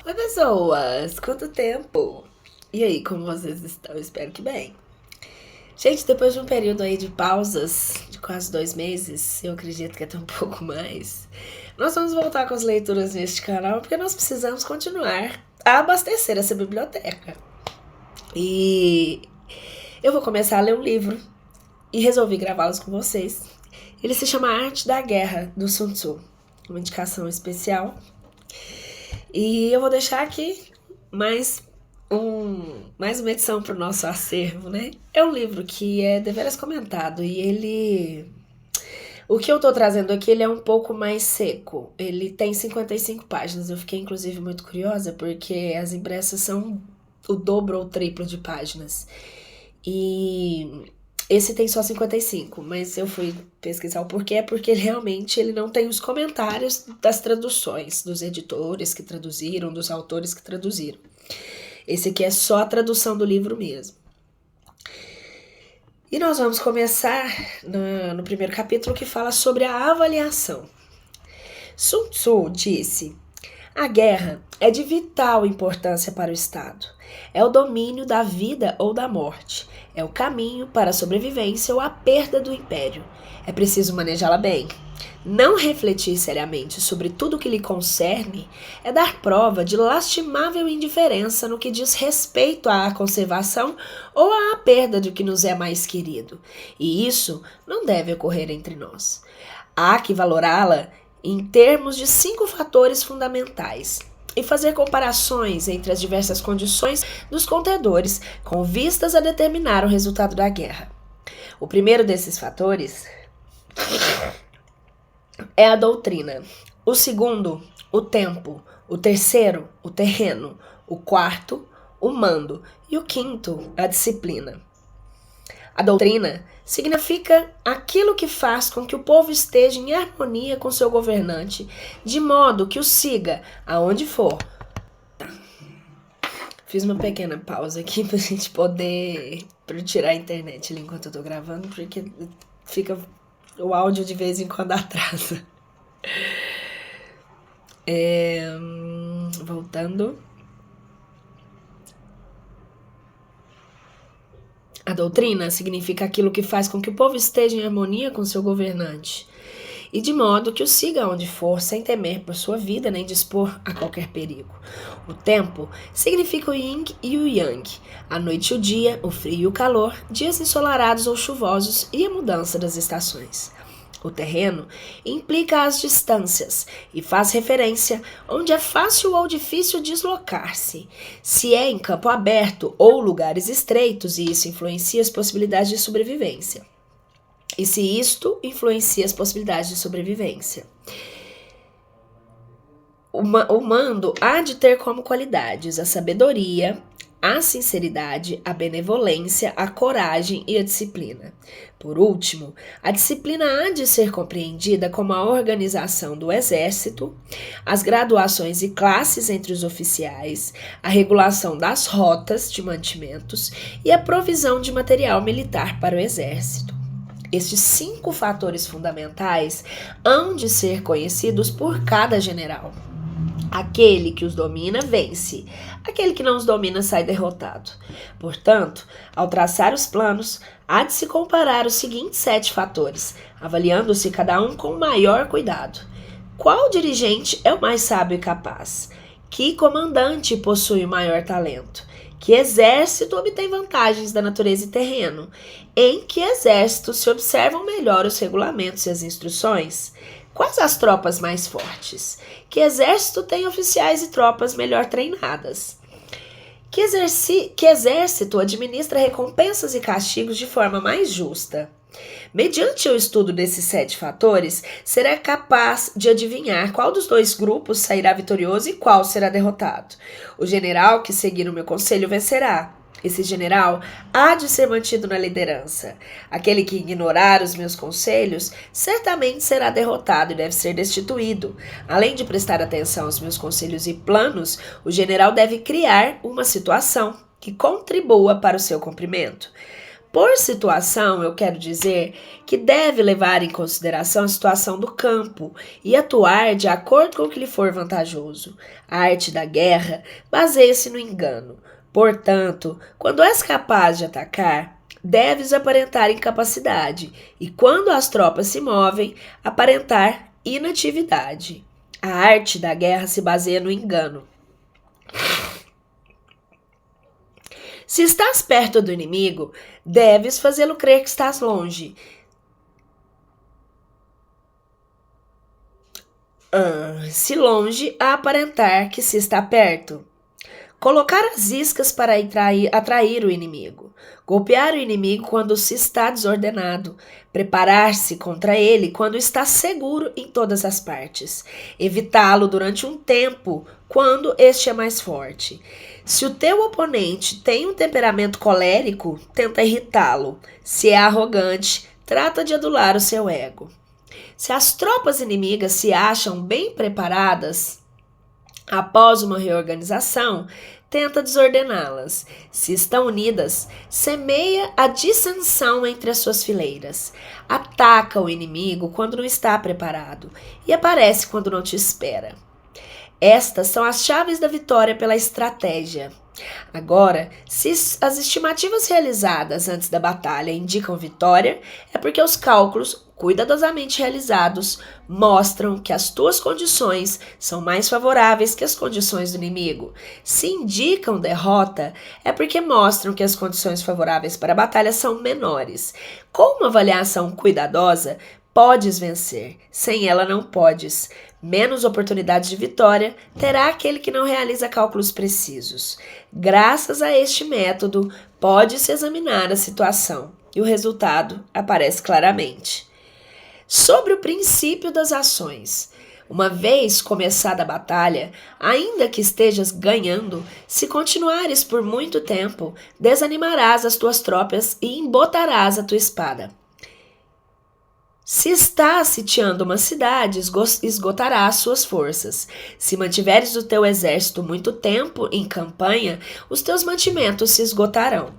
Oi, pessoas! Quanto tempo? E aí, como vocês estão? Espero que bem. Gente, depois de um período aí de pausas de quase 2 meses, eu acredito que até um pouco mais, nós vamos voltar com as leituras neste canal porque nós precisamos continuar a abastecer essa biblioteca. E eu vou começar a ler um livro e resolvi gravá-los com vocês. Ele se chama Arte da Guerra, do Sun Tzu. Uma indicação especial. E eu vou deixar aqui mais mais uma edição para o nosso acervo, né? É um livro que é deveras comentado e ele... O que eu tô trazendo aqui, ele é um pouco mais seco. Ele tem 55 páginas. Eu fiquei, inclusive, muito curiosa porque as impressas são o dobro ou o triplo de páginas. E esse tem só 55, mas eu fui pesquisar o porquê, é porque realmente ele não tem os comentários das traduções, dos editores que traduziram, dos autores que traduziram. Esse aqui é só a tradução do livro mesmo. E nós vamos começar no primeiro capítulo que fala sobre a avaliação. Sun Tzu disse: a guerra é de vital importância para o Estado. É o domínio da vida ou da morte. É o caminho para a sobrevivência ou a perda do império. É preciso manejá-la bem. Não refletir seriamente sobre tudo que lhe concerne é dar prova de lastimável indiferença no que diz respeito à conservação ou à perda do que nos é mais querido. E isso não deve ocorrer entre nós. Há que valorá-la em termos de 5 fatores fundamentais e fazer comparações entre as diversas condições dos contendores com vistas a determinar o resultado da guerra. O primeiro desses fatores é a doutrina. O segundo, o tempo. O terceiro, o terreno. O quarto, o mando. E o quinto, a disciplina. A doutrina significa aquilo que faz com que o povo esteja em harmonia com seu governante, de modo que o siga aonde for. Fiz uma pequena pausa aqui pra gente poder tirar a internet ali enquanto eu tô gravando, porque fica o áudio de vez em quando atrasa. Voltando. A doutrina significa aquilo que faz com que o povo esteja em harmonia com seu governante, e de modo que o siga onde for, sem temer por sua vida nem dispor a qualquer perigo. O tempo significa o yin e o yang, a noite e o dia, o frio e o calor, dias ensolarados ou chuvosos e a mudança das estações. O terreno implica as distâncias e faz referência onde é fácil ou difícil deslocar-se, se é em campo aberto ou lugares estreitos, e isso influencia as possibilidades de sobrevivência. E se isto influencia as possibilidades de sobrevivência. O mando há de ter como qualidades a sabedoria, a sinceridade, a benevolência, a coragem e a disciplina. Por último, a disciplina há de ser compreendida como a organização do exército, as graduações e classes entre os oficiais, a regulação das rotas de mantimentos e a provisão de material militar para o exército. Estes 5 fatores fundamentais hão de ser conhecidos por cada general. Aquele que os domina, vence. Aquele que não os domina, sai derrotado. Portanto, ao traçar os planos, há de se comparar os seguintes 7 fatores, avaliando-se cada um com maior cuidado. Qual dirigente é o mais sábio e capaz? Que comandante possui o maior talento? Que exército obtém vantagens da natureza e terreno? Em que exército se observam melhor os regulamentos e as instruções? Quais as tropas mais fortes? Que exército tem oficiais e tropas melhor treinadas? Que exército administra recompensas e castigos de forma mais justa? Mediante o estudo desses 7 fatores, será capaz de adivinhar qual dos 2 grupos sairá vitorioso e qual será derrotado. O general que seguir o meu conselho vencerá. Esse general há de ser mantido na liderança. Aquele que ignorar os meus conselhos certamente será derrotado e deve ser destituído. Além de prestar atenção aos meus conselhos e planos, o general deve criar uma situação que contribua para o seu cumprimento. Por situação, eu quero dizer que deve levar em consideração a situação do campo e atuar de acordo com o que lhe for vantajoso. A arte da guerra baseia-se no engano. Portanto, quando és capaz de atacar, deves aparentar incapacidade e, quando as tropas se movem, aparentar inatividade. A arte da guerra se baseia no engano. Se estás perto do inimigo, deves fazê-lo crer que estás longe. Se longe, a aparentar que se está perto. Colocar as iscas para atrair o inimigo. Golpear o inimigo quando se está desordenado. Preparar-se contra ele quando está seguro em todas as partes. Evitá-lo durante um tempo quando este é mais forte. Se o teu oponente tem um temperamento colérico, tenta irritá-lo. Se é arrogante, trata de adular o seu ego. Se as tropas inimigas se acham bem preparadas, após uma reorganização, tenta desordená-las. Se estão unidas, semeia a dissensão entre as suas fileiras. Ataca o inimigo quando não está preparado e aparece quando não te espera. Estas são as chaves da vitória pela estratégia. Agora, se as estimativas realizadas antes da batalha indicam vitória, é porque os cálculos cuidadosamente realizados mostram que as tuas condições são mais favoráveis que as condições do inimigo. Se indicam derrota, é porque mostram que as condições favoráveis para a batalha são menores. Com uma avaliação cuidadosa, podes vencer, sem ela não podes. Menos oportunidades de vitória terá aquele que não realiza cálculos precisos. Graças a este método, pode-se examinar a situação e o resultado aparece claramente. Sobre o princípio das ações. Uma vez começada a batalha, ainda que estejas ganhando, se continuares por muito tempo, desanimarás as tuas tropas e embotarás a tua espada. Se estás sitiando uma cidade, esgotarás suas forças. Se mantiveres o teu exército muito tempo em campanha, os teus mantimentos se esgotarão.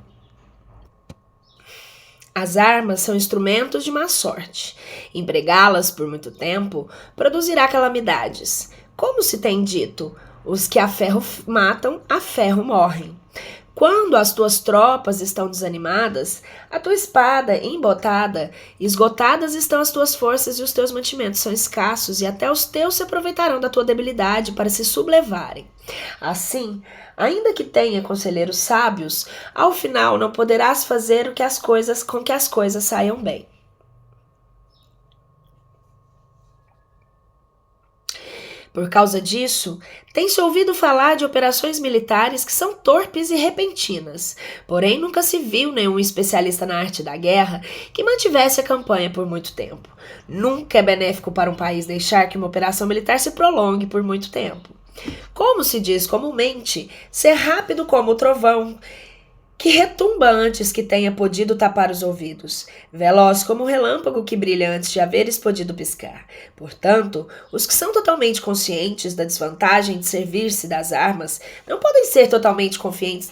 As armas são instrumentos de má sorte. Empregá-las por muito tempo produzirá calamidades. Como se tem dito, os que a ferro matam, a ferro morrem. Quando as tuas tropas estão desanimadas, a tua espada embotada, esgotadas estão as tuas forças e os teus mantimentos são escassos, e até os teus se aproveitarão da tua debilidade para se sublevarem. Assim, ainda que tenha conselheiros sábios, ao final não poderás fazer com que as coisas saiam bem. Por causa disso, tem-se ouvido falar de operações militares que são torpes e repentinas, porém nunca se viu nenhum especialista na arte da guerra que mantivesse a campanha por muito tempo. Nunca é benéfico para um país deixar que uma operação militar se prolongue por muito tempo. Como se diz comumente, ser rápido como o trovão, que retumba antes que tenha podido tapar os ouvidos, veloz como o relâmpago que brilha antes de haveres podido piscar. Portanto, os que são totalmente conscientes da desvantagem de servir-se das armas não podem ser totalmente conscientes.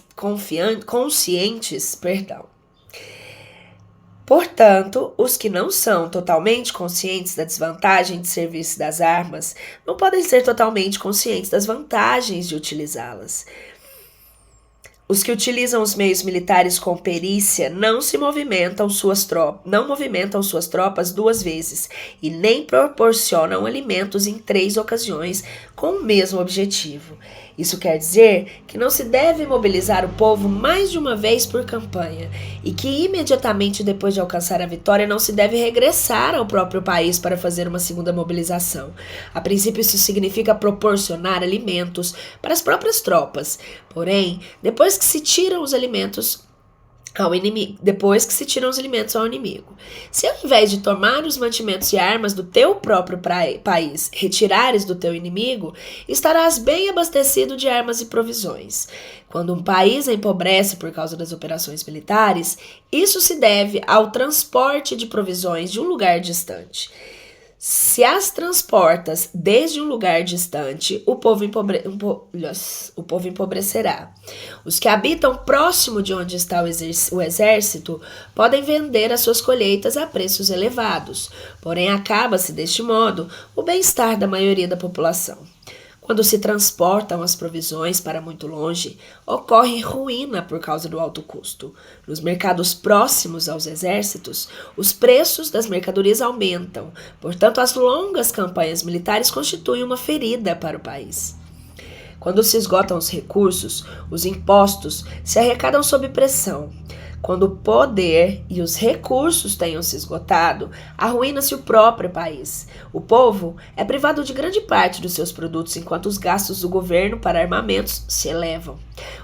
Portanto, os que não são totalmente conscientes da desvantagem de servir-se das armas não podem ser totalmente conscientes das vantagens de utilizá-las. Os que utilizam os meios militares com perícia não movimentam suas tropas 2 vezes e nem proporcionam alimentos em 3 ocasiões com o mesmo objetivo. Isso quer dizer que não se deve mobilizar o povo mais de uma vez por campanha e que imediatamente depois de alcançar a vitória não se deve regressar ao próprio país para fazer uma segunda mobilização. A princípio, isso significa proporcionar alimentos para as próprias tropas. Porém, depois que se tiram os alimentos ao inimigo. Se ao invés de tomar os mantimentos e armas do teu próprio país, retirares do teu inimigo, estarás bem abastecido de armas e provisões. Quando um país empobrece por causa das operações militares, isso se deve ao transporte de provisões de um lugar distante. Se as transportas desde um lugar distante, o povo empobrecerá. Os que habitam próximo de onde está o exército podem vender as suas colheitas a preços elevados, porém acaba-se deste modo o bem-estar da maioria da população. Quando se transportam as provisões para muito longe, ocorre ruína por causa do alto custo. Nos mercados próximos aos exércitos, os preços das mercadorias aumentam, portanto, as longas campanhas militares constituem uma ferida para o país. Quando se esgotam os recursos, os impostos se arrecadam sob pressão. Quando o poder e os recursos tenham se esgotado, arruína-se o próprio país. O povo é privado de grande parte dos seus produtos, enquanto os gastos do governo para armamentos se elevam.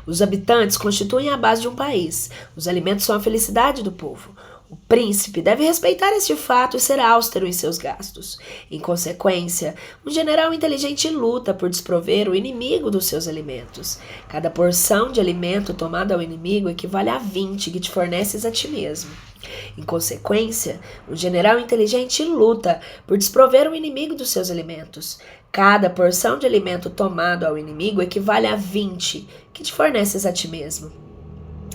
Os habitantes constituem a base de um país. Os alimentos são a felicidade do povo. O príncipe deve respeitar este fato e ser austero em seus gastos. Em consequência, um general inteligente luta por desprover o inimigo dos seus alimentos. Cada porção de alimento tomada ao inimigo equivale a 20 que te forneces a ti mesmo. Em consequência, um general inteligente luta por desprover o inimigo dos seus alimentos. Cada porção de alimento tomado ao inimigo equivale a 20 que te forneces a ti mesmo.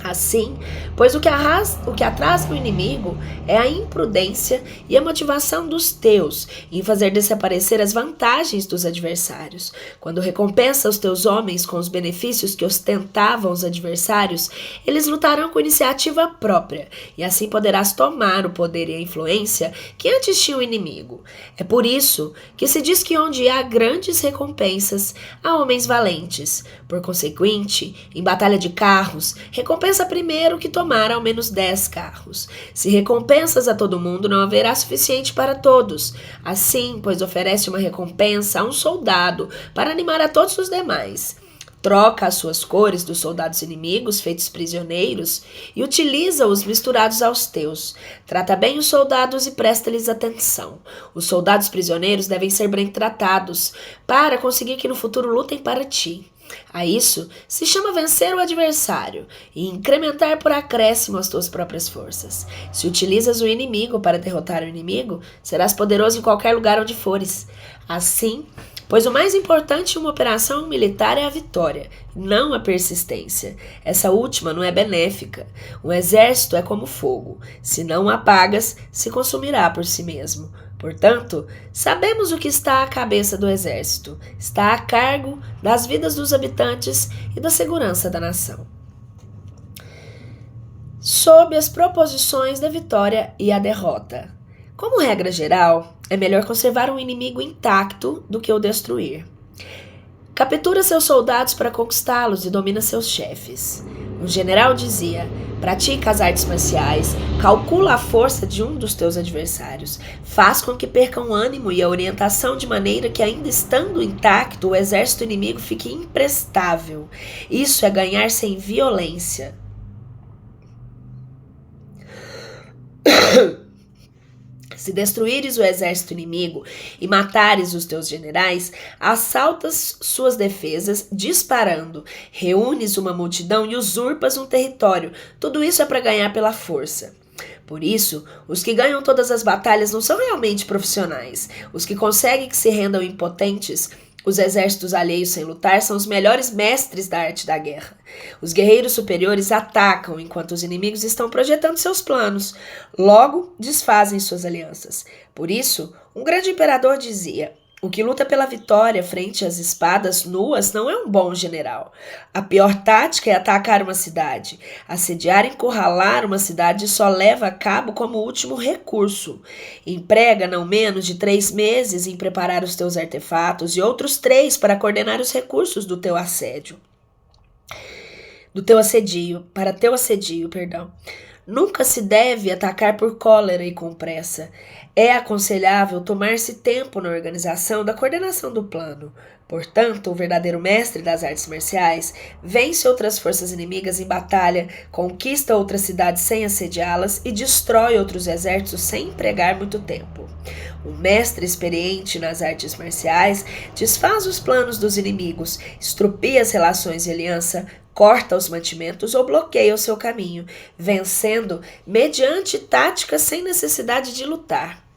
Assim, pois o que atrasa o inimigo é a imprudência e a motivação dos teus em fazer desaparecer as vantagens dos adversários. Quando recompensa os teus homens com os benefícios que ostentavam os adversários, eles lutarão com iniciativa própria, e assim poderás tomar o poder e a influência que antes tinha o inimigo. É por isso que se diz que onde há grandes recompensas, há homens valentes. Por conseguinte, em batalha de carros, recompensa primeiro que tomar ao menos 10 carros. Se recompensas a todo mundo, não haverá suficiente para todos. Assim, pois oferece uma recompensa a um soldado para animar a todos os demais. Troca as suas cores dos soldados inimigos feitos prisioneiros e utiliza-os misturados aos teus. Trata bem os soldados e presta-lhes atenção. Os soldados prisioneiros devem ser bem tratados para conseguir que no futuro lutem para ti. A isso se chama vencer o adversário e incrementar por acréscimo as tuas próprias forças. Se utilizas o inimigo para derrotar o inimigo, serás poderoso em qualquer lugar onde fores. Assim, pois o mais importante em uma operação militar é a vitória, não a persistência. Essa última não é benéfica. Um exército é como fogo. Se não o apagas, se consumirá por si mesmo. Portanto, sabemos o que está à cabeça do exército. Está a cargo das vidas dos habitantes e da segurança da nação. Sob as proposições da vitória e a derrota. Como regra geral, é melhor conservar um inimigo intacto do que o destruir. Captura seus soldados para conquistá-los e domina seus chefes. Um general dizia: pratica as artes marciais, calcula a força de um dos teus adversários, faz com que percam o ânimo e a orientação de maneira que, ainda estando intacto, o exército inimigo fique imprestável. Isso é ganhar sem violência. Se destruíres o exército inimigo e matares os teus generais, assaltas suas defesas disparando, reúnes uma multidão e usurpas um território. Tudo isso é para ganhar pela força. Por isso, os que ganham todas as batalhas não são realmente profissionais. Os que conseguem que se rendam impotentes os exércitos alheios sem lutar são os melhores mestres da arte da guerra. Os guerreiros superiores atacam enquanto os inimigos estão projetando seus planos. Logo, desfazem suas alianças. Por isso, um grande imperador dizia: o que luta pela vitória frente às espadas nuas não é um bom general. A pior tática é atacar uma cidade. Assediar e encurralar uma cidade só leva a cabo como último recurso. Emprega não menos de 3 meses em preparar os teus artefatos e outros 3 para coordenar os recursos do teu assedio. Para teu assedio. Nunca se deve atacar por cólera e com pressa. É aconselhável tomar-se tempo na organização da coordenação do plano. Portanto, o verdadeiro mestre das artes marciais vence outras forças inimigas em batalha, conquista outras cidades sem assediá-las e destrói outros exércitos sem empregar muito tempo. O mestre experiente nas artes marciais desfaz os planos dos inimigos, estropia as relações de aliança, corta os mantimentos ou bloqueia o seu caminho, vencendo mediante táticas sem necessidade de lutar.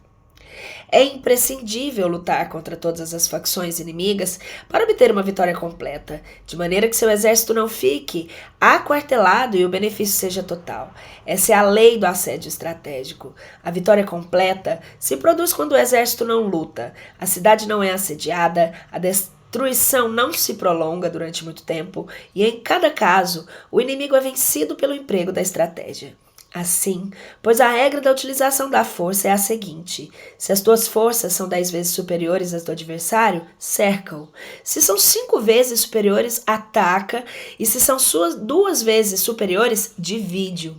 É imprescindível lutar contra todas as facções inimigas para obter uma vitória completa, de maneira que seu exército não fique aquartelado e o benefício seja total. Essa é a lei do assédio estratégico. A vitória completa se produz quando o exército não luta, a cidade não é assediada, a destruição não se prolonga durante muito tempo e, em cada caso, o inimigo é vencido pelo emprego da estratégia. Assim, pois a regra da utilização da força é a seguinte: se as tuas forças são 10 vezes superiores às do adversário, cerca-o. Se são 5 vezes superiores, ataca, e se são suas 2 vezes superiores, divide-o.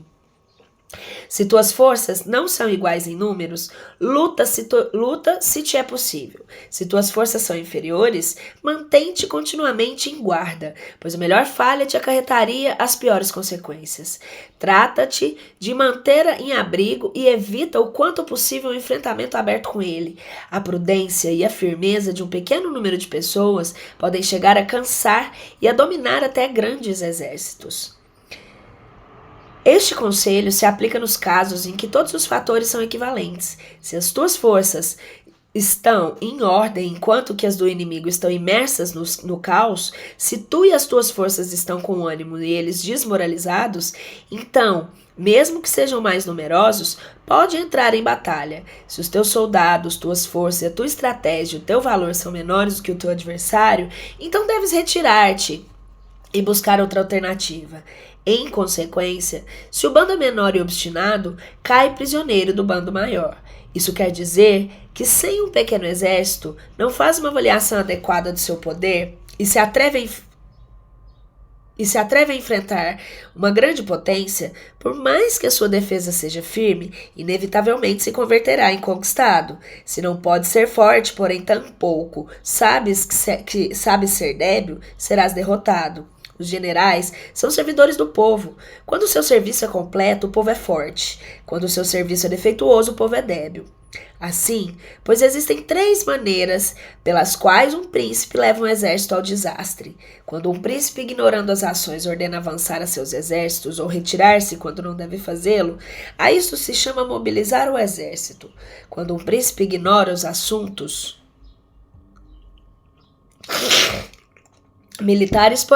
Se tuas forças não são iguais em números, luta se te é possível. Se tuas forças são inferiores, mantém-te continuamente em guarda, pois a melhor falha te acarretaria as piores consequências. Trata-te de manter em abrigo e evita o quanto possível o enfrentamento aberto com ele. A prudência e a firmeza de um pequeno número de pessoas podem chegar a cansar e a dominar até grandes exércitos. Este conselho se aplica nos casos em que todos os fatores são equivalentes. Se as tuas forças estão em ordem enquanto que as do inimigo estão imersas no caos, se tu e as tuas forças estão com ânimo e eles desmoralizados, então, mesmo que sejam mais numerosos, pode entrar em batalha. Se os teus soldados, tuas forças, a tua estratégia e o teu valor são menores do que o teu adversário, então deves retirar-te e buscar outra alternativa. Em consequência, se o bando é menor e obstinado, cai prisioneiro do bando maior. Isso quer dizer que sem um pequeno exército, não faz uma avaliação adequada do seu poder e se atreve a enfrentar uma grande potência, por mais que a sua defesa seja firme, inevitavelmente se converterá em conquistado. Se não pode ser forte, porém tampouco sabes ser débil, serás derrotado. Os generais são servidores do povo. Quando o seu serviço é completo, o povo é forte. Quando o seu serviço é defeituoso, o povo é débil. Assim, pois existem 3 maneiras pelas quais um príncipe leva um exército ao desastre. Quando um príncipe, ignorando as ações, ordena avançar a seus exércitos ou retirar-se quando não deve fazê-lo, a isso se chama mobilizar o exército. Quando um príncipe ignora os assuntos militares,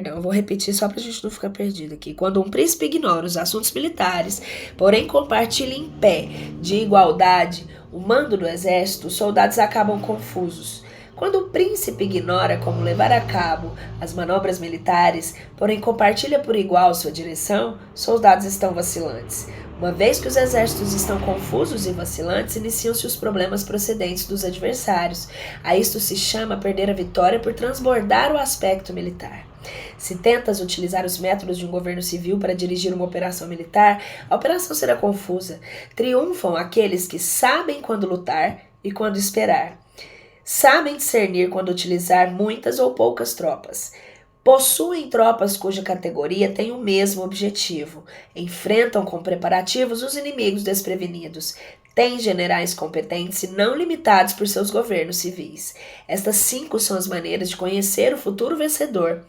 eu vou repetir só pra gente não ficar perdido aqui. Quando um príncipe ignora os assuntos militares, porém compartilha em pé, de igualdade, o mando do exército, os soldados acabam confusos. Quando o príncipe ignora como levar a cabo as manobras militares, porém compartilha por igual sua direção, soldados estão vacilantes. Uma vez que os exércitos estão confusos e vacilantes, iniciam-se os problemas procedentes dos adversários. A isto se chama perder a vitória por transbordar o aspecto militar. Se tentas utilizar os métodos de um governo civil para dirigir uma operação militar, a operação será confusa. Triunfam aqueles que sabem quando lutar e quando esperar. Sabem discernir quando utilizar muitas ou poucas tropas. Possuem tropas cuja categoria tem o mesmo objetivo. Enfrentam com preparativos os inimigos desprevenidos. Têm generais competentes e não limitados por seus governos civis. Estas 5 são as maneiras de conhecer o futuro vencedor.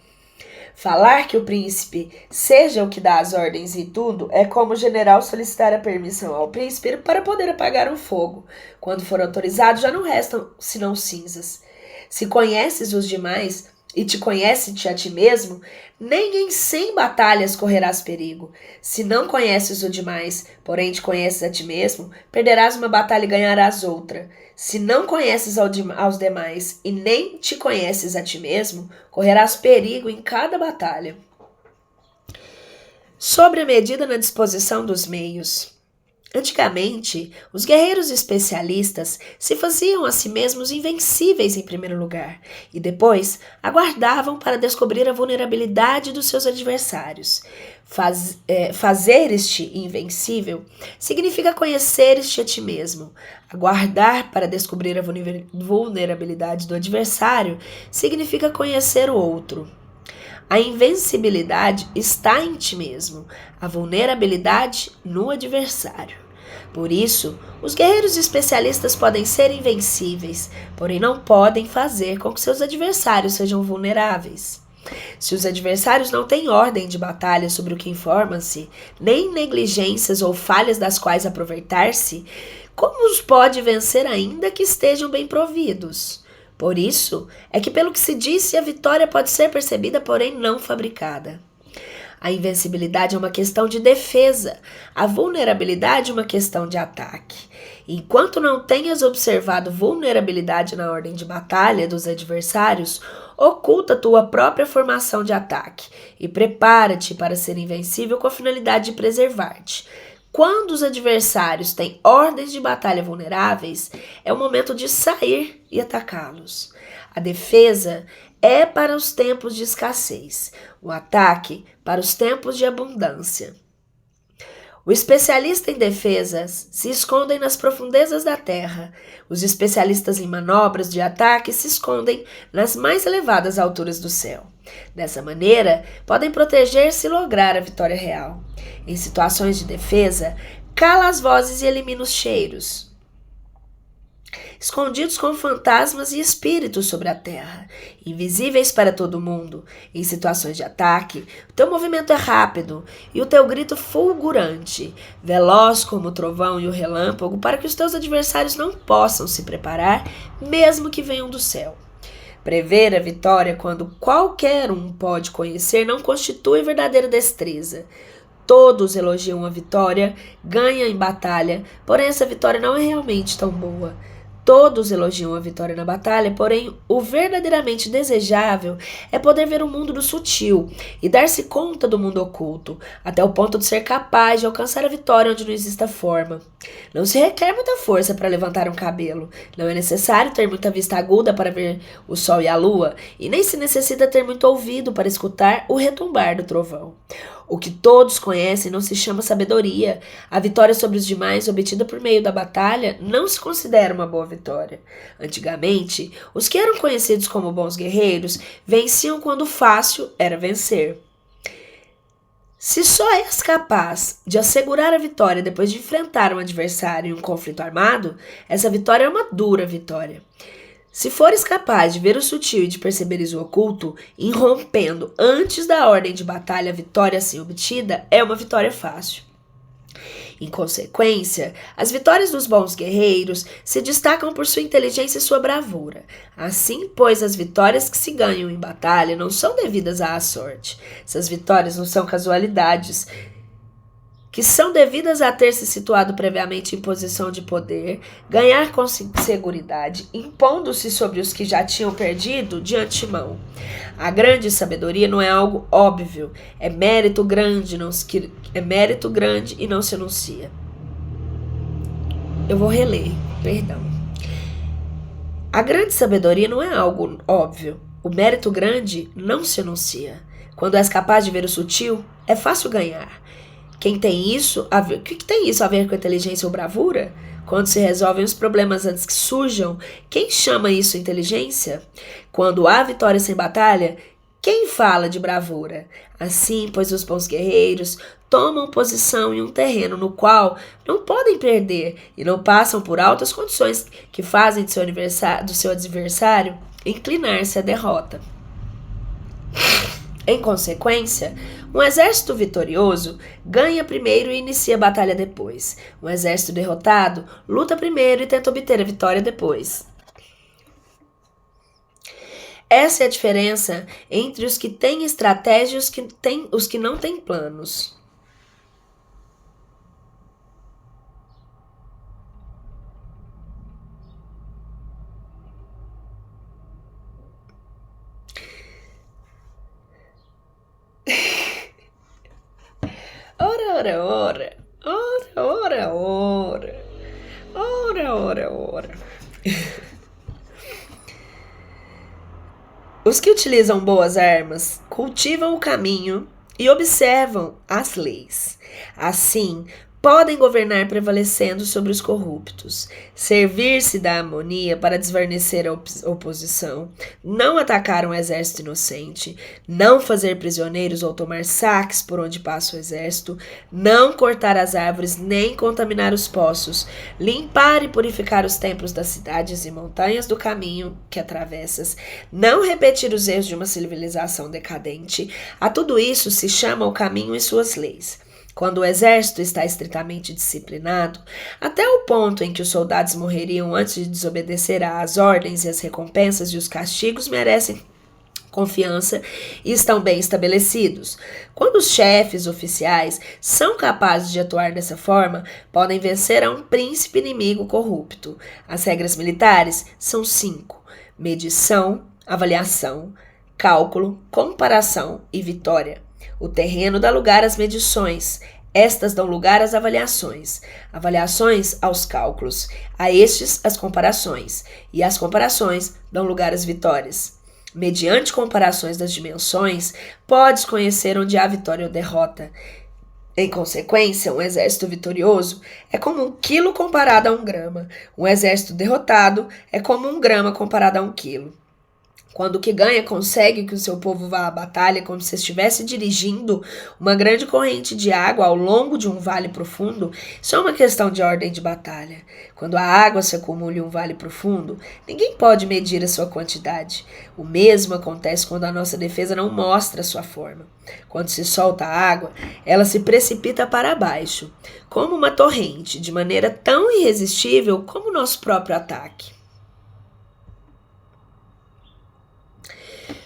Falar que o príncipe seja o que dá as ordens e tudo é como o general solicitar a permissão ao príncipe para poder apagar um fogo. Quando for autorizado, já não restam senão cinzas. Se conheces os demais e te conheces a ti mesmo, nem em 100 batalhas correrás perigo. Se não conheces o demais, porém te conheces a ti mesmo, perderás uma batalha e ganharás outra. Se não conheces aos demais e nem te conheces a ti mesmo, correrás perigo em cada batalha. Sobre a medida na disposição dos meios. Antigamente, os guerreiros especialistas se faziam a si mesmos invencíveis em primeiro lugar e depois aguardavam para descobrir a vulnerabilidade dos seus adversários. Fazeres-te invencível significa conheceres-te a ti mesmo. Aguardar para descobrir a vulnerabilidade do adversário significa conhecer o outro. A invencibilidade está em ti mesmo, a vulnerabilidade no adversário. Por isso, os guerreiros especialistas podem ser invencíveis, porém não podem fazer com que seus adversários sejam vulneráveis. Se os adversários não têm ordem de batalha sobre o que informam-se, nem negligências ou falhas das quais aproveitar-se, como os pode vencer ainda que estejam bem providos? Por isso é que, pelo que se disse, a vitória pode ser percebida, porém não fabricada. A invencibilidade é uma questão de defesa, a vulnerabilidade é uma questão de ataque. Enquanto não tenhas observado vulnerabilidade na ordem de batalha dos adversários, oculta tua própria formação de ataque e prepara-te para ser invencível com a finalidade de preservar-te. Quando os adversários têm ordens de batalha vulneráveis, é o momento de sair e atacá-los. A defesa é para os tempos de escassez, o ataque para os tempos de abundância. O especialista em defesas se escondem nas profundezas da terra. Os especialistas em manobras de ataque se escondem nas mais elevadas alturas do céu. Dessa maneira, podem proteger-se e lograr a vitória real. Em situações de defesa, cala as vozes e elimina os cheiros, escondidos como fantasmas e espíritos sobre a terra, invisíveis para todo mundo. Em situações de ataque, o teu movimento é rápido e o teu grito fulgurante, veloz como o trovão e o relâmpago, para que os teus adversários não possam se preparar, mesmo que venham do céu. Prever a vitória quando qualquer um pode conhecer não constitui verdadeira destreza. Todos elogiam a vitória, ganha em batalha, porém essa vitória não é realmente tão boa. Todos elogiam a vitória na batalha, porém o verdadeiramente desejável é poder ver o mundo do sutil e dar-se conta do mundo oculto, até o ponto de ser capaz de alcançar a vitória onde não exista forma. Não se requer muita força para levantar um cabelo, não é necessário ter muita vista aguda para ver o sol e a lua, e nem se necessita ter muito ouvido para escutar o retumbar do trovão. O que todos conhecem não se chama sabedoria. A vitória sobre os demais, obtida por meio da batalha, não se considera uma boa vitória. Antigamente, os que eram conhecidos como bons guerreiros venciam quando o fácil era vencer. Se só és capaz de assegurar a vitória depois de enfrentar um adversário em um conflito armado, essa vitória é uma dura vitória. Se fores capaz de ver o sutil e de perceberes o oculto, irrompendo antes da ordem de batalha, a vitória assim obtida é uma vitória fácil. Em consequência, as vitórias dos bons guerreiros se destacam por sua inteligência e sua bravura. Assim, pois, as vitórias que se ganham em batalha não são devidas à sorte. Essas vitórias não são casualidades, que são devidas a ter se situado previamente em posição de poder, ganhar com seguridade, impondo-se sobre os que já tinham perdido de antemão. A grande sabedoria não é algo óbvio, é mérito grande e não se anuncia. Eu vou reler, perdão. A grande sabedoria não é algo óbvio, o mérito grande não se anuncia. Quando és capaz de ver o sutil, é fácil ganhar. O que tem isso a ver com inteligência ou bravura? Quando se resolvem os problemas antes que surjam, quem chama isso inteligência? Quando há vitória sem batalha, quem fala de bravura? Assim, pois os bons guerreiros tomam posição em um terreno no qual não podem perder e não passam por altas condições que fazem do seu adversário inclinar-se à derrota. Em consequência, um exército vitorioso ganha primeiro e inicia a batalha depois. Um exército derrotado luta primeiro e tenta obter a vitória depois. Essa é a diferença entre os que têm estratégia e os que não têm planos. Ora. Os que utilizam boas armas cultivam o caminho e observam as leis. Assim, podem governar prevalecendo sobre os corruptos, servir-se da harmonia para desvanecer a oposição, não atacar um exército inocente, não fazer prisioneiros ou tomar saques por onde passa o exército, não cortar as árvores nem contaminar os poços, limpar e purificar os templos das cidades e montanhas do caminho que atravessas, não repetir os erros de uma civilização decadente. A tudo isso se chama o caminho e suas leis. Quando o exército está estritamente disciplinado, até o ponto em que os soldados morreriam antes de desobedecer às ordens e as recompensas e os castigos merecem confiança e estão bem estabelecidos. Quando os chefes oficiais são capazes de atuar dessa forma, podem vencer a um príncipe inimigo corrupto. As regras militares são 5: medição, avaliação, cálculo, comparação e vitória. O terreno dá lugar às medições. Estas dão lugar às avaliações. Avaliações aos cálculos. A estes, as comparações. E as comparações dão lugar às vitórias. Mediante comparações das dimensões, podes conhecer onde há vitória ou derrota. Em consequência, um exército vitorioso é como 1 quilo comparado a 1 grama. Um exército derrotado é como 1 grama comparado a 1 quilo. Quando o que ganha consegue que o seu povo vá à batalha como se estivesse dirigindo uma grande corrente de água ao longo de um vale profundo, isso é uma questão de ordem de batalha. Quando a água se acumula em um vale profundo, ninguém pode medir a sua quantidade. O mesmo acontece quando a nossa defesa não mostra a sua forma. Quando se solta a água, ela se precipita para baixo, como uma torrente, de maneira tão irresistível como o nosso próprio ataque.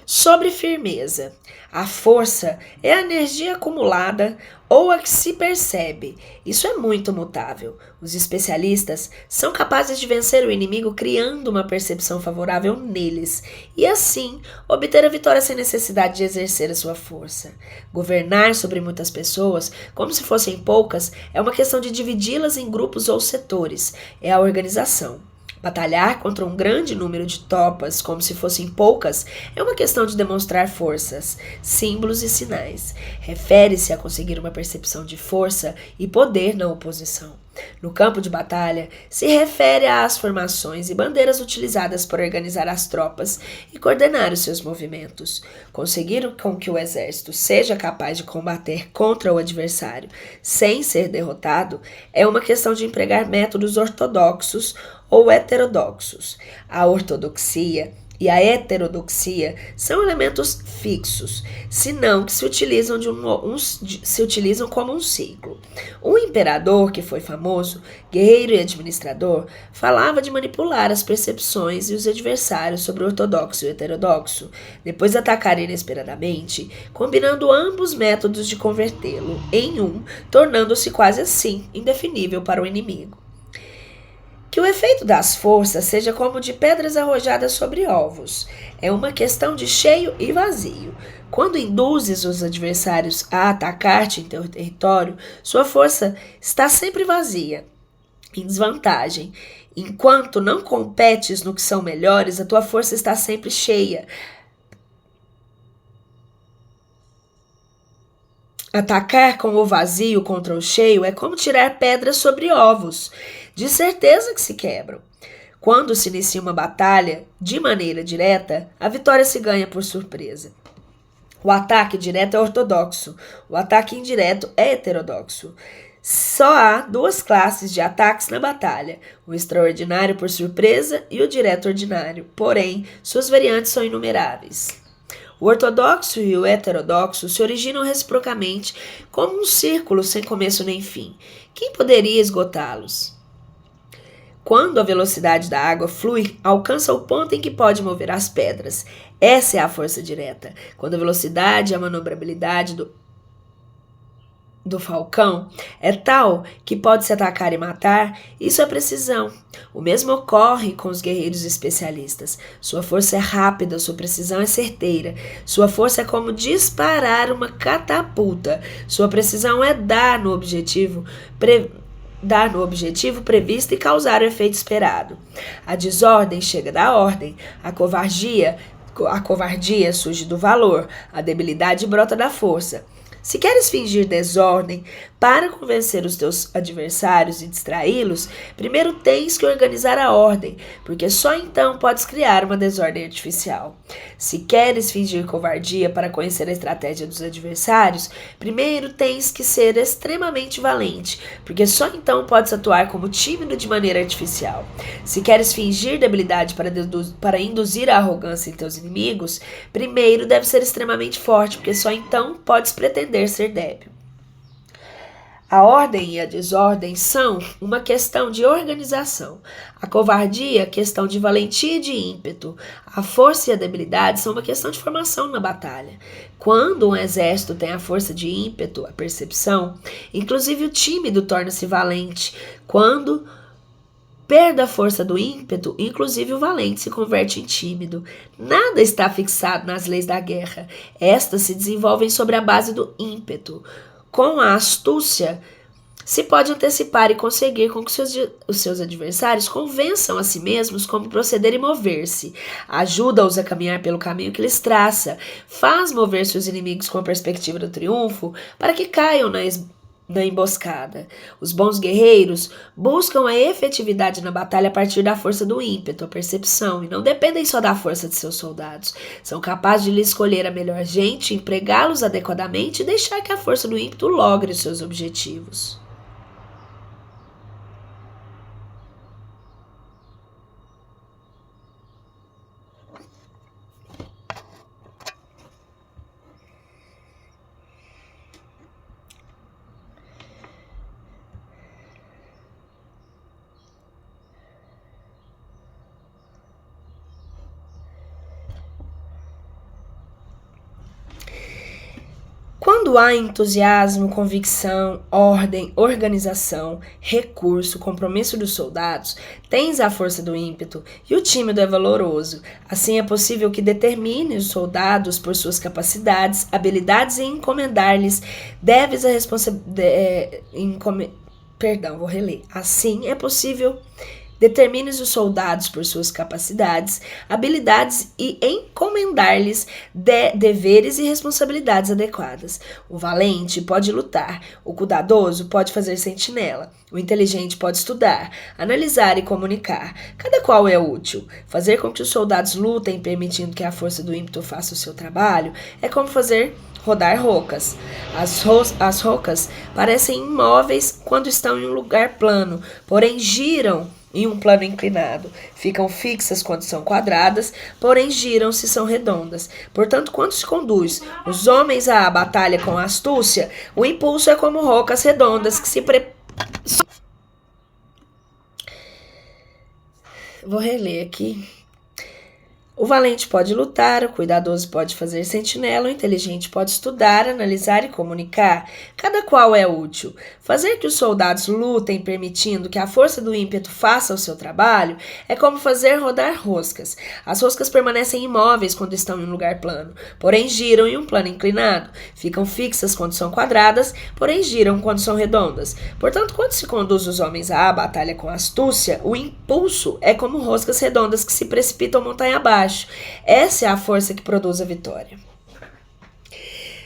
Sobre firmeza. A força é a energia acumulada ou a que se percebe. Isso é muito mutável. Os especialistas são capazes de vencer o inimigo criando uma percepção favorável neles e, assim, obter a vitória sem necessidade de exercer a sua força. Governar sobre muitas pessoas, como se fossem poucas, é uma questão de dividi-las em grupos ou setores. É a organização. Batalhar contra um grande número de tropas, como se fossem poucas, é uma questão de demonstrar forças, símbolos e sinais. Refere-se a conseguir uma percepção de força e poder na oposição. No campo de batalha, se refere às formações e bandeiras utilizadas para organizar as tropas e coordenar os seus movimentos. Conseguir com que o exército seja capaz de combater contra o adversário sem ser derrotado é uma questão de empregar métodos ortodoxos ou heterodoxos. A ortodoxia e a heterodoxia são elementos fixos, senão que se utilizam como um ciclo. Um imperador que foi famoso, guerreiro e administrador, falava de manipular as percepções e os adversários sobre o ortodoxo e o heterodoxo, depois atacar inesperadamente, combinando ambos métodos de convertê-lo em um, tornando-se quase assim indefinível para o inimigo. Que o efeito das forças seja como de pedras arrojadas sobre ovos. É uma questão de cheio e vazio. Quando induzes os adversários a atacar-te em teu território, sua força está sempre vazia, em desvantagem. Enquanto não competes no que são melhores, a tua força está sempre cheia. Atacar com o vazio contra o cheio é como tirar pedras sobre ovos. De certeza que se quebram. Quando se inicia uma batalha de maneira direta, a vitória se ganha por surpresa. O ataque direto é ortodoxo, o ataque indireto é heterodoxo. Só há 2 classes de ataques na batalha, o extraordinário por surpresa e o direto ordinário, porém, suas variantes são inumeráveis. O ortodoxo e o heterodoxo se originam reciprocamente como um círculo sem começo nem fim. Quem poderia esgotá-los? Quando a velocidade da água flui, alcança o ponto em que pode mover as pedras. Essa é a força direta. Quando a velocidade e a manobrabilidade do falcão é tal que pode se atacar e matar, isso é precisão. O mesmo ocorre com os guerreiros especialistas. Sua força é rápida, sua precisão é certeira. Sua força é como disparar uma catapulta. Sua precisão é dar no objetivo previsto e causar o efeito esperado. A desordem chega da ordem. A covardia surge do valor. A debilidade brota da força. Se queres fingir desordem para convencer os teus adversários e distraí-los, primeiro tens que organizar a ordem, porque só então podes criar uma desordem artificial. Se queres fingir covardia para conhecer a estratégia dos adversários, primeiro tens que ser extremamente valente, porque só então podes atuar como tímido de maneira artificial. Se queres fingir debilidade para induzir a arrogância em teus inimigos, primeiro deve ser extremamente forte, porque só então podes pretender ser débil. A ordem e a desordem são uma questão de organização. A covardia, questão de valentia e de ímpeto. A força e a debilidade são uma questão de formação na batalha. Quando um exército tem a força de ímpeto, a percepção, inclusive o tímido torna-se valente. Quando perde a força do ímpeto, inclusive o valente se converte em tímido. Nada está fixado nas leis da guerra. Estas se desenvolvem sobre a base do ímpeto. Com a astúcia, se pode antecipar e conseguir com que os seus adversários convençam a si mesmos como proceder e mover-se. Ajuda-os a caminhar pelo caminho que lhes traça. Faz mover-se os inimigos com a perspectiva do triunfo para que caiam na emboscada. Os bons guerreiros buscam a efetividade na batalha a partir da força do ímpeto, a percepção, e não dependem só da força de seus soldados. São capazes de lhe escolher a melhor gente, empregá-los adequadamente e deixar que a força do ímpeto logre os seus objetivos. Quando há entusiasmo, convicção, ordem, organização, recurso, compromisso dos soldados, tens a força do ímpeto e o tímido é valoroso. Assim é possível que determine os soldados por suas capacidades, habilidades e encomendar-lhes deves a responsabilidade. Assim é possível determines os soldados por suas capacidades, habilidades e encomendar-lhes deveres e responsabilidades adequadas. O valente pode lutar, o cuidadoso pode fazer sentinela, o inteligente pode estudar, analisar e comunicar. Cada qual é útil. Fazer com que os soldados lutem, permitindo que a força do ímpeto faça o seu trabalho, é como fazer rodar rocas. As rocas parecem imóveis quando estão em um lugar plano, porém giram em um plano inclinado. Ficam fixas quando são quadradas, porém giram se são redondas. Portanto, quando se conduz os homens à batalha com astúcia, o impulso é como rocas redondas que se Vou reler aqui. O valente pode lutar, o cuidadoso pode fazer sentinela, o inteligente pode estudar, analisar e comunicar. Cada qual é útil. Fazer que os soldados lutem, permitindo que a força do ímpeto faça o seu trabalho, é como fazer rodar roscas. As roscas permanecem imóveis quando estão em um lugar plano, porém giram em um plano inclinado. Ficam fixas quando são quadradas, porém giram quando são redondas. Portanto, quando se conduz os homens à batalha com astúcia, o impulso é como roscas redondas que se precipitam montanha abaixo. Essa é a força que produz a vitória.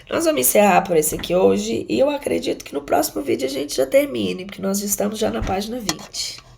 Nós vamos encerrar por esse aqui hoje e eu acredito que no próximo vídeo a gente já termine, porque nós estamos já na página 20.